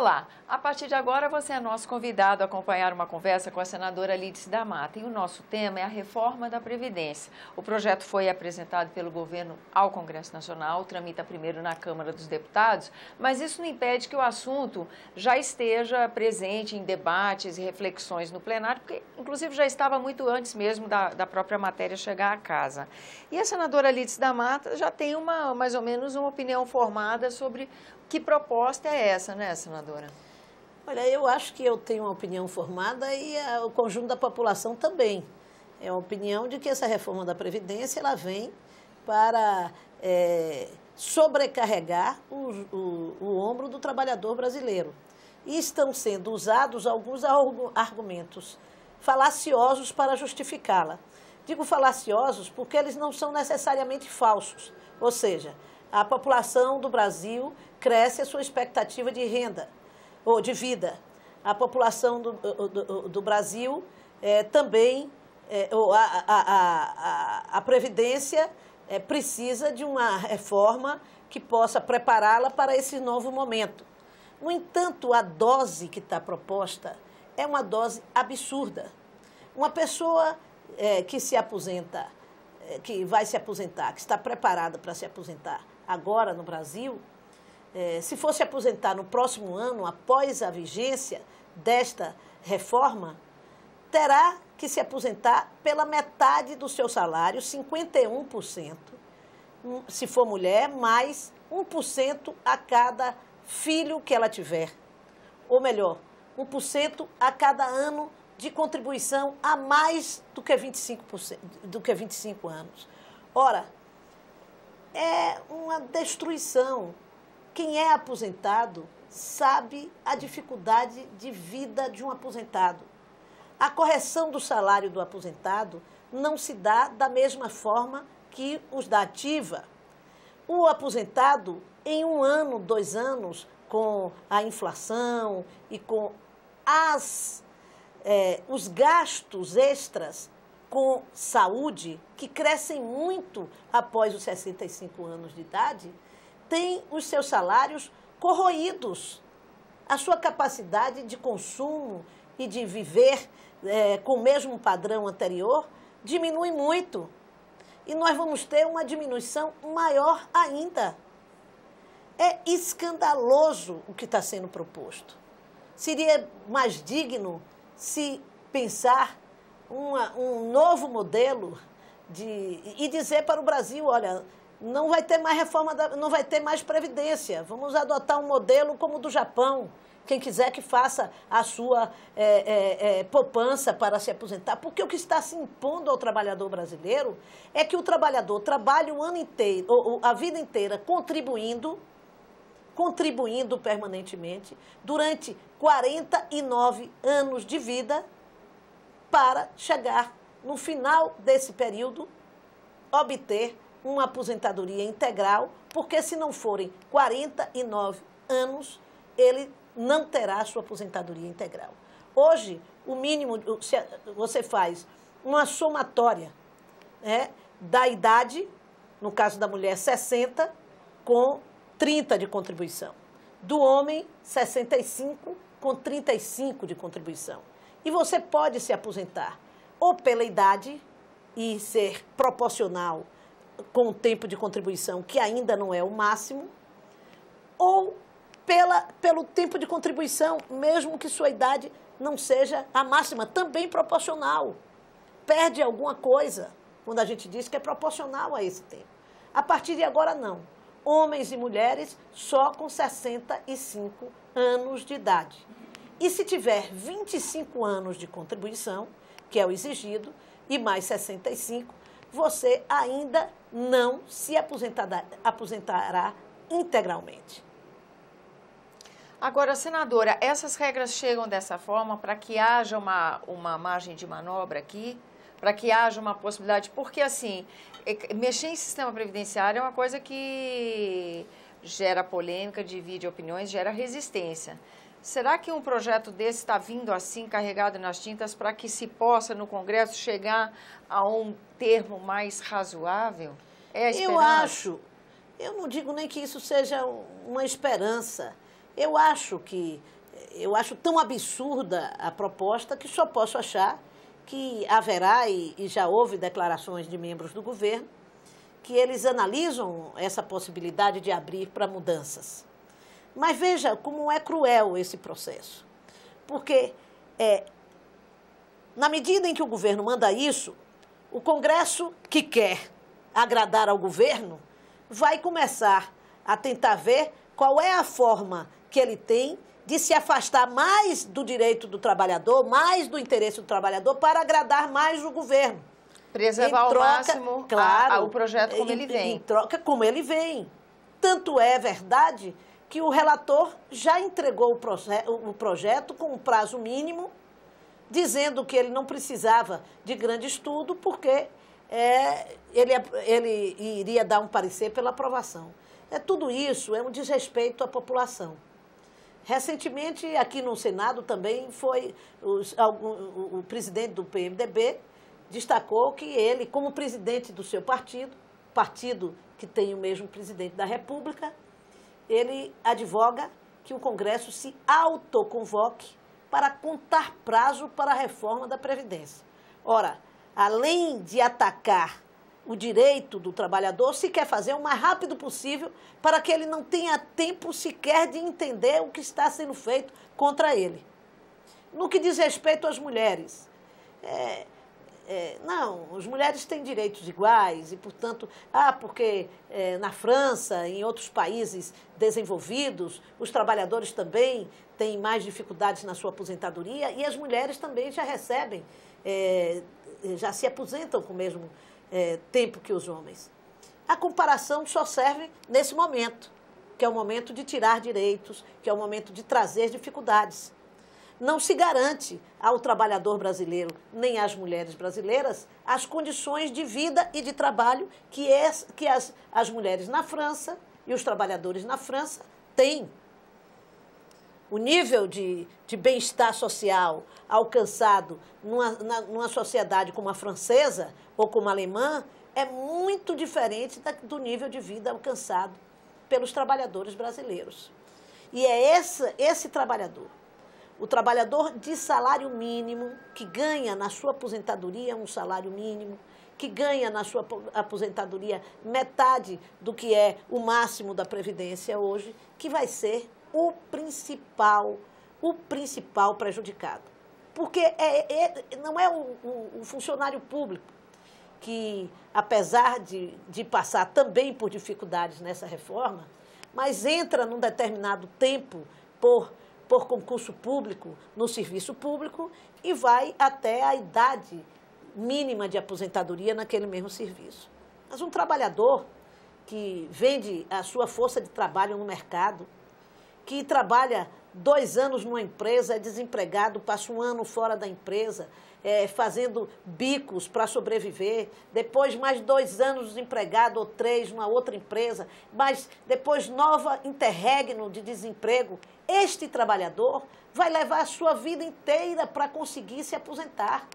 Olá, a partir de agora você é nosso convidado a acompanhar uma conversa com a senadora Lídice da Mata. E o nosso tema é a reforma da Previdência. O projeto foi apresentado pelo governo ao Congresso Nacional, tramita primeiro na Câmara dos Deputados, mas isso não impede que o assunto já esteja presente em debates e reflexões no plenário, porque inclusive já estava muito antes mesmo da própria matéria chegar à casa. E a senadora Lídice da Mata já tem mais ou menos uma opinião formada sobre que proposta é essa, né, senadora? Olha, eu acho que eu tenho uma opinião formada e o conjunto da população também. É a opinião de que essa reforma da Previdência ela vem para sobrecarregar o ombro do trabalhador brasileiro. E estão sendo usados alguns argumentos falaciosos para justificá-la. Digo falaciosos porque eles não são necessariamente falsos. Ou seja, a população do Brasil cresce a sua expectativa de renda ou de vida. A população do Brasil também, a Previdência precisa de uma reforma que possa prepará-la para esse novo momento. No entanto, a dose que está proposta é uma dose absurda. Uma pessoa que se aposenta, que vai se aposentar, que está preparada para se aposentar agora no Brasil, se for se aposentar no próximo ano, após a vigência desta reforma, terá que se aposentar pela metade do seu salário, 51%, se for mulher, mais 1% a cada filho que ela tiver. Ou melhor, 1% a cada ano de contribuição a mais do que 25 anos. Ora, é uma destruição. Quem é aposentado sabe a dificuldade de vida de um aposentado. A correção do salário do aposentado não se dá da mesma forma que os da ativa. O aposentado, em 1 ano, 2 anos, com a inflação e com os gastos extras com saúde, que crescem muito após os 65 anos de idade, tem os seus salários corroídos. A sua capacidade de consumo e de viver com o mesmo padrão anterior diminui muito. E nós vamos ter uma diminuição maior ainda. É escandaloso o que está sendo proposto. Seria mais digno se pensar um novo modelo e dizer para o Brasil, olha, não vai ter mais reforma, não vai ter mais Previdência. Vamos adotar um modelo como o do Japão. Quem quiser que faça a sua poupança para se aposentar. Porque o que está se impondo ao trabalhador brasileiro é que o trabalhador trabalhe o ano inteiro, ou a vida inteira, contribuindo permanentemente durante 49 anos de vida para chegar, no final desse período, obter uma aposentadoria integral, porque se não forem 49 anos, ele não terá sua aposentadoria integral. Hoje, o mínimo, você faz uma somatória da idade, no caso da mulher, 60, com 30 de contribuição. Do homem, 65, com 35 de contribuição. E você pode se aposentar ou pela idade e ser proporcional com o tempo de contribuição, que ainda não é o máximo, ou pelo tempo de contribuição, mesmo que sua idade não seja a máxima, também proporcional. Perde alguma coisa quando a gente diz que é proporcional a esse tempo. A partir de agora, não. Homens e mulheres só com 65 anos de idade. E se tiver 25 anos de contribuição, que é o exigido, e mais 65, você ainda não se aposentará integralmente. Agora, senadora, essas regras chegam dessa forma para que haja uma margem de manobra aqui, para que haja uma possibilidade, porque assim, mexer em sistema previdenciário é uma coisa que gera polêmica, divide opiniões, gera resistência. Será que um projeto desse está vindo assim, carregado nas tintas, para que se possa, no Congresso, chegar a um termo mais razoável? É a esperança? Eu não digo nem que isso seja uma esperança. Eu acho que eu acho tão absurda a proposta que só posso achar que haverá, e já houve declarações de membros do governo, que eles analisam essa possibilidade de abrir para mudanças. Mas veja como é cruel esse processo. Porque, na medida em que o governo manda isso, o Congresso, que quer agradar ao governo, vai começar a tentar ver qual é a forma que ele tem de se afastar mais do direito do trabalhador, mais do interesse do trabalhador, para agradar mais o governo. Preservar ao máximo o projeto como ele vem. Em troca, como ele vem. Tanto é verdade que o relator já entregou o projeto com um prazo mínimo, dizendo que ele não precisava de grande estudo, porque ele iria dar um parecer pela aprovação. Tudo isso é um desrespeito à população. Recentemente, aqui no Senado também foi o presidente do PMDB destacou que ele, como presidente do seu partido que tem o mesmo presidente da República, ele advoga que o Congresso se autoconvoque para contar prazo para a reforma da Previdência. Ora, além de atacar o direito do trabalhador, se quer fazer o mais rápido possível para que ele não tenha tempo sequer de entender o que está sendo feito contra ele. No que diz respeito às mulheres, não, as mulheres têm direitos iguais e, portanto, porque na França, em outros países desenvolvidos, os trabalhadores também têm mais dificuldades na sua aposentadoria e as mulheres também já recebem, já se aposentam com o mesmo tempo que os homens. A comparação só serve nesse momento, que é o momento de tirar direitos, que é o momento de trazer dificuldades. Não se garante ao trabalhador brasileiro, nem às mulheres brasileiras, as condições de vida e de trabalho que as mulheres na França e os trabalhadores na França têm. O nível de bem-estar social alcançado numa sociedade como a francesa ou como a alemã é muito diferente do nível de vida alcançado pelos trabalhadores brasileiros. E é esse trabalhador, o trabalhador de salário mínimo, que ganha na sua aposentadoria um salário mínimo, que ganha na sua aposentadoria metade do que é o máximo da Previdência hoje, que vai ser o principal prejudicado. Porque não é o funcionário público que, apesar de passar também por dificuldades nessa reforma, mas entra num determinado tempo por concurso público, no serviço público, e vai até a idade mínima de aposentadoria naquele mesmo serviço. Mas um trabalhador que vende a sua força de trabalho no mercado, que trabalha 2 anos numa empresa, é desempregado, passa 1 ano fora da empresa, fazendo bicos para sobreviver, depois mais 2 anos desempregado ou 3 numa outra empresa, mas depois nova interregno de desemprego. Este trabalhador vai levar a sua vida inteira para conseguir se aposentar.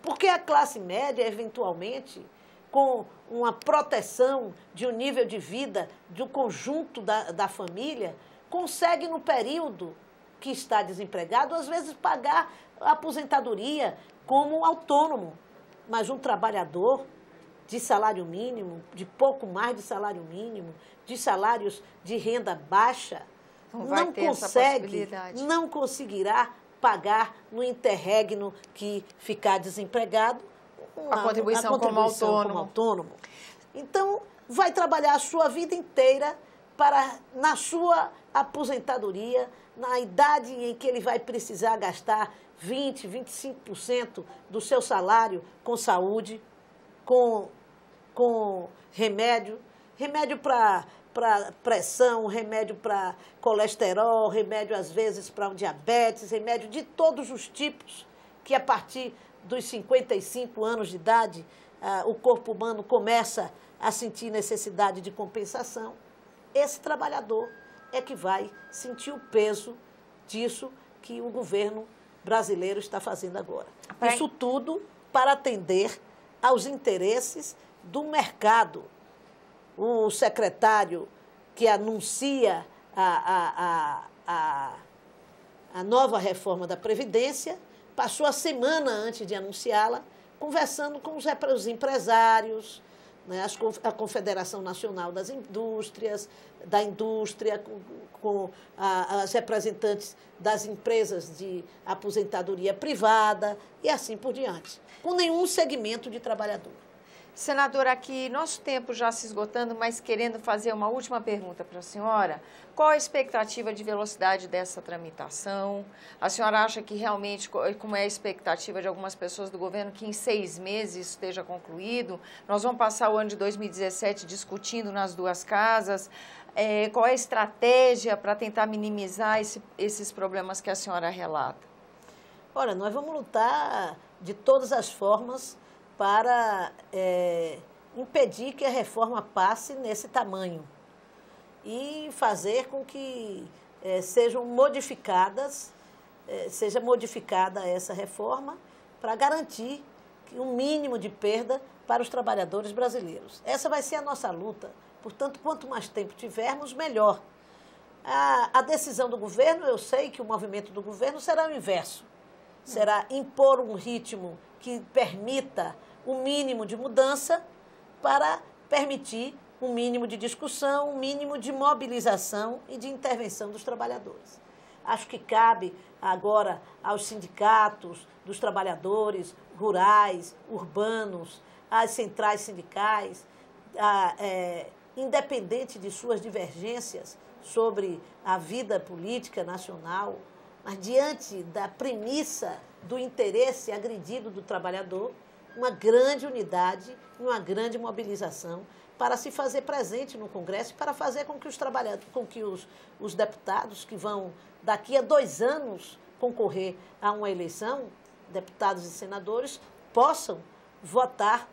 Porque a classe média, eventualmente, com uma proteção de um nível de vida do conjunto da família, consegue, no período que está desempregado, às vezes pagar a aposentadoria como autônomo. Mas um trabalhador de salário mínimo, de pouco mais de salário mínimo, de salários de renda baixa, não conseguirá pagar no interregno que ficar desempregado a contribuição como autônomo. Então, vai trabalhar a sua vida inteira na sua aposentadoria, na idade em que ele vai precisar gastar 20%, 25% do seu salário com saúde, com remédio para pressão, remédio para colesterol, remédio às vezes para diabetes, remédio de todos os tipos, que a partir dos 55 anos de idade o corpo humano começa a sentir necessidade de compensação. Esse trabalhador é que vai sentir o peso disso que o governo brasileiro está fazendo agora. Isso tudo para atender aos interesses do mercado. O secretário que anuncia a a nova reforma da Previdência, passou a semana antes de anunciá-la, conversando com os empresários, né, a Confederação Nacional das Indústrias, da indústria, com as representantes das empresas de aposentadoria privada e assim por diante, com nenhum segmento de trabalhador. Senadora, aqui nosso tempo já se esgotando, mas querendo fazer uma última pergunta para a senhora. Qual a expectativa de velocidade dessa tramitação? A senhora acha que realmente, como é a expectativa de algumas pessoas do governo, que em 6 meses isso esteja concluído? Nós vamos passar o ano de 2017 discutindo nas duas casas. Qual é a estratégia para tentar minimizar esses problemas que a senhora relata? Olha, nós vamos lutar de todas as formas para impedir que a reforma passe nesse tamanho e fazer com que seja modificada essa reforma para garantir um mínimo de perda para os trabalhadores brasileiros. Essa vai ser a nossa luta, portanto, quanto mais tempo tivermos, melhor. A decisão do governo, eu sei que o movimento do governo será o inverso, será impor um ritmo que permita um mínimo de mudança para permitir um mínimo de discussão, um mínimo de mobilização e de intervenção dos trabalhadores. Acho que cabe agora aos sindicatos dos trabalhadores rurais, urbanos, às centrais sindicais, independente de suas divergências sobre a vida política nacional, mas diante da premissa do interesse agredido do trabalhador, uma grande unidade, uma grande mobilização para se fazer presente no Congresso, para fazer com que os deputados que vão, daqui a 2 anos, concorrer a uma eleição, deputados e senadores, possam votar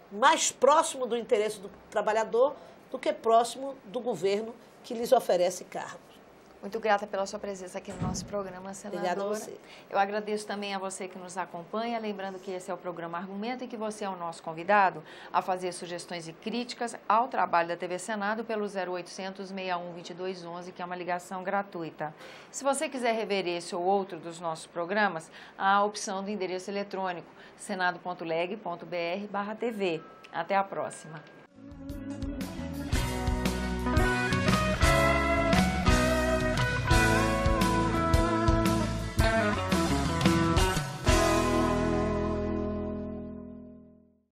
mais próximo do interesse do trabalhador do que próximo do governo que lhes oferece cargos. Muito grata pela sua presença aqui no nosso programa, senadora. Obrigada a você. Eu agradeço também a você que nos acompanha, lembrando que esse é o programa Argumento e que você é o nosso convidado a fazer sugestões e críticas ao trabalho da TV Senado pelo 0800 61 2211, que é uma ligação gratuita. Se você quiser rever esse ou outro dos nossos programas, há a opção do endereço eletrônico senado.leg.br/TV. Até a próxima.